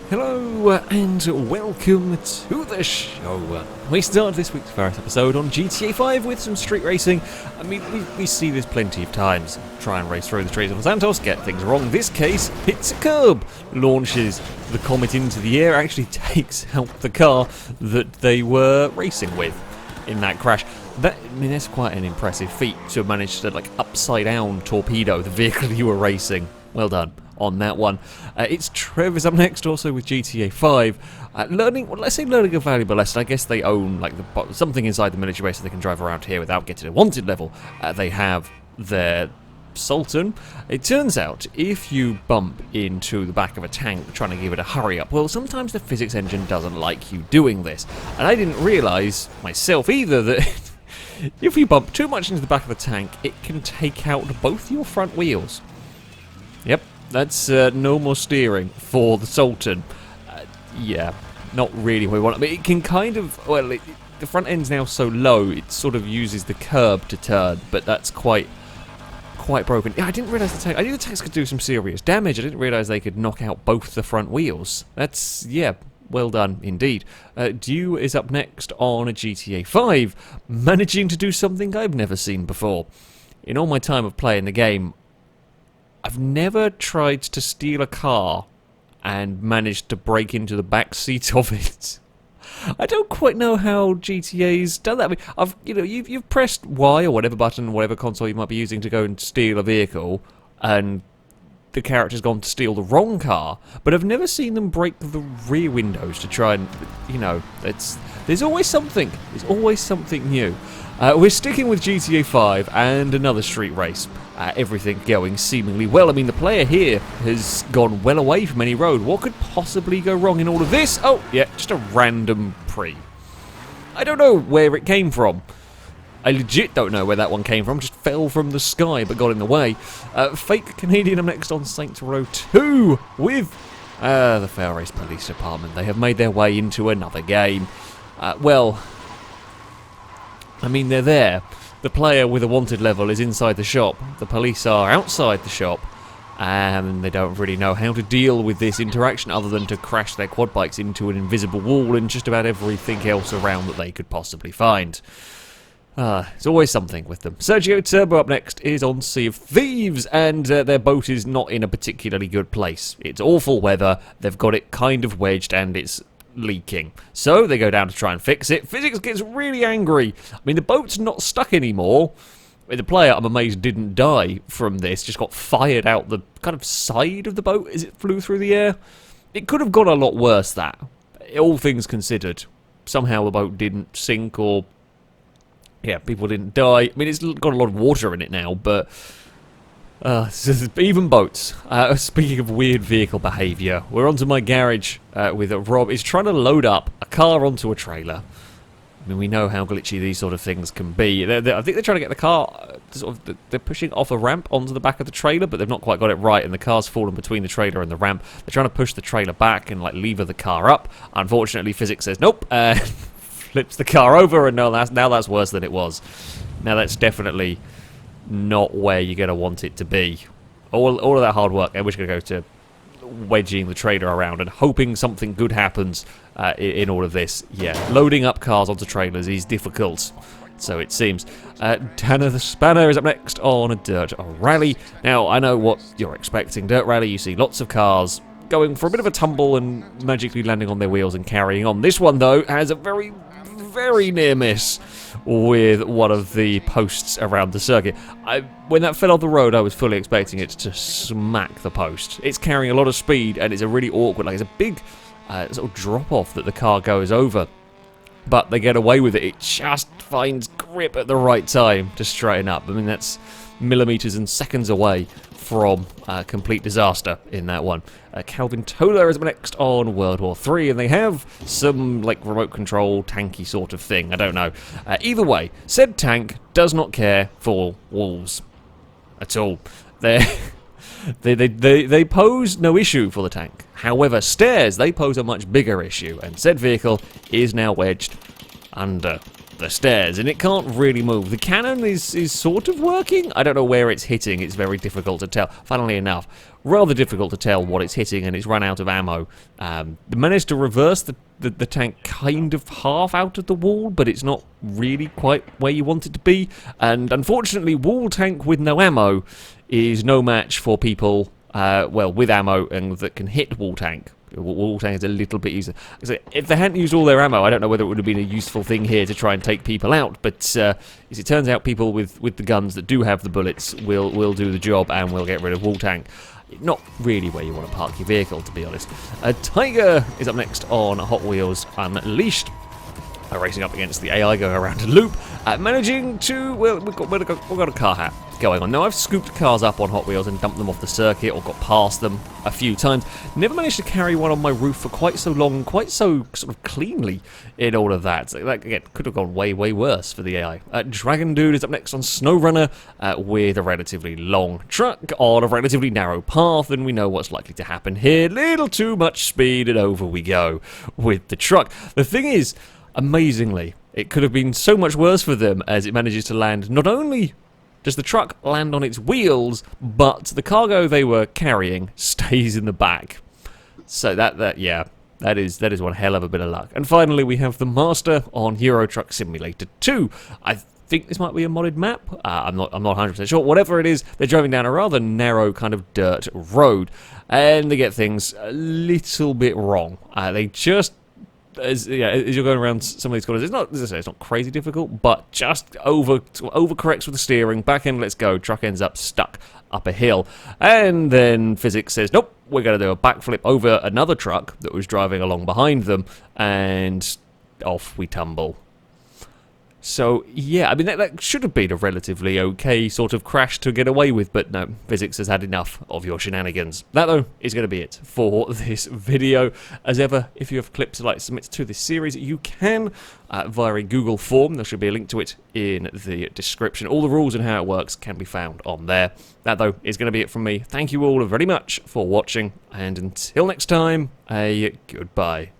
Hello and welcome to the show. We start this week's first episode on GTA 5 with some street racing. I mean, we see this plenty of times. Try and race through the trees of Los Santos, get things wrong. This case, hits a curb, launches the Comet into the air, actually takes out the car that they were racing with in that crash. That's quite an impressive feat to have managed to, upside down torpedo the vehicle you were racing. Well done on that one. It's Trevor's up next, also with GTA 5. Learning a valuable lesson. I guess they own something inside the military base so they can drive around here without getting to a wanted level. They have their Sultan. It turns out if you bump into the back of a tank trying to give it a hurry up, well, sometimes the physics engine doesn't like you doing this. And I didn't realise myself either that if you bump too much into the back of the tank, it can take out both your front wheels. Yep. That's no more steering for the Sultan. Yeah, not really what we want. I mean, it can kind of... Well, the front end's now so low, it sort of uses the curb to turn, but that's quite broken. Yeah, I didn't realise I knew the tanks could do some serious damage. I didn't realise they could knock out both the front wheels. That's, yeah, well done indeed. Dew is up next on a GTA 5, managing to do something I've never seen before. In all my time of playing the game, I've never tried to steal a car and managed to break into the back seat of it. I don't quite know how GTA's done that. I mean, you've pressed Y or whatever button, whatever console you might be using to go and steal a vehicle, and the character's gone to steal the wrong car. But I've never seen them break the rear windows to try and, there's always something. There's always something new. We're sticking with GTA 5 and another street race. Everything going seemingly well. I mean, the player here has gone well away from any road. What could possibly go wrong in all of this? Oh, yeah, just a random pre. I don't know where it came from. I legit don't know where that one came from. Just fell from the sky but got in the way. Fake Canadian, I'm next on Saints Row 2 with the FailRace Police Department. They have made their way into another game. Well, I mean, they're there. The player with a wanted level is inside the shop. The police are outside the shop. And they don't really know how to deal with this interaction other than to crash their quad bikes into an invisible wall and just about everything else around that they could possibly find. It's always something with them. Sergio Turbo up next is on Sea of Thieves, and their boat is not in a particularly good place. It's awful weather, they've got it kind of wedged, and it's leaking. So they go down to try and fix it. Physics gets really angry. I mean, the boat's not stuck anymore. The player, I'm amazed, didn't die from this. Just got fired out the kind of side of the boat as it flew through the air. It could have gone a lot worse, that. All things considered. Somehow the boat didn't sink or... Yeah, people didn't die. I mean, it's got a lot of water in it now, but... even boats. Speaking of weird vehicle behaviour, we're onto my garage with Rob. He's trying to load up a car onto a trailer. I mean, we know how glitchy these sort of things can be. I think they're trying to get the car, they're pushing off a ramp onto the back of the trailer, but they've not quite got it right, and the car's fallen between the trailer and the ramp. They're trying to push the trailer back and lever the car up. Unfortunately, physics says nope, flips the car over, and now that's worse than it was. Now that's definitely not where you're going to want it to be. All of that hard work, and we're just going to go to wedging the trailer around and hoping something good happens in all of this. Yeah, loading up cars onto trailers is difficult, so it seems. Tanner the Spanner is up next on a dirt rally. Now, I know what you're expecting. Dirt rally, you see lots of cars going for a bit of a tumble and magically landing on their wheels and carrying on. This one, though, has a very, very near miss with one of the posts around the circuit. When that fell off the road, I was fully expecting it to smack the post. It's carrying a lot of speed, and it's a really awkward, it's a big sort of drop-off that the car goes over. But they get away with it. It just finds grip at the right time to straighten up. I mean, that's millimetres and seconds away from complete disaster in that one. Calvin Tola is next on World War III, and they have some remote control tanky sort of thing. I don't know. Either way, said tank does not care for walls at all. They pose no issue for the tank. However, stairs, they pose a much bigger issue, and said vehicle is now wedged under the stairs, and it can't really move. The cannon is sort of working. I don't know where it's hitting. It's very difficult to tell. Funnily enough, rather difficult to tell what it's hitting, and it's run out of ammo. They managed to reverse the tank kind of half out of the wall, but it's not really quite where you want it to be. And unfortunately, wall tank with no ammo is no match for people, well, with ammo and that can hit wall tank. Wall tank is a little bit easier. So if they hadn't used all their ammo, I don't know whether it would have been a useful thing here to try and take people out. But as it turns out, people with the guns that do have the bullets will do the job and will get rid of wall tank. Not really where you want to park your vehicle, to be honest. Tiger is up next on Hot Wheels Unleashed. Racing up against the AI, going around a loop, managing to, well, we've got a car hat going on. Now, I've scooped cars up on Hot Wheels and dumped them off the circuit or got past them a few times. Never managed to carry one on my roof for quite so long, quite so sort of cleanly in all of that. So that, again, could have gone way, way worse for the AI. Dragon Dude is up next on SnowRunner with a relatively long truck on a relatively narrow path, and we know what's likely to happen here. Little too much speed, and over we go with the truck. The thing is, amazingly, it could have been so much worse for them as it manages to land. Not only does the truck land on its wheels, but the cargo they were carrying stays in the back. So that is one hell of a bit of luck. And finally, we have the Master on Euro Truck Simulator 2. I think this might be a modded map. I'm not 100% sure. Whatever it is, they're driving down a rather narrow kind of dirt road, and they get things a little bit wrong. They just as you're going around some of these corners, it's not, as I say, it's not crazy difficult, but just overcorrects with the steering, back end, let's go, truck ends up stuck up a hill, and then physics says, nope, we're going to do a backflip over another truck that was driving along behind them, and off we tumble. So, yeah, I mean, that should have been a relatively okay sort of crash to get away with, but no, physics has had enough of your shenanigans. That, though, is going to be it for this video. As ever, if you have clips you'd like to submit to this series, you can via a Google form. There should be a link to it in the description. All the rules and how it works can be found on there. That, though, is going to be it from me. Thank you all very much for watching, and until next time, a goodbye.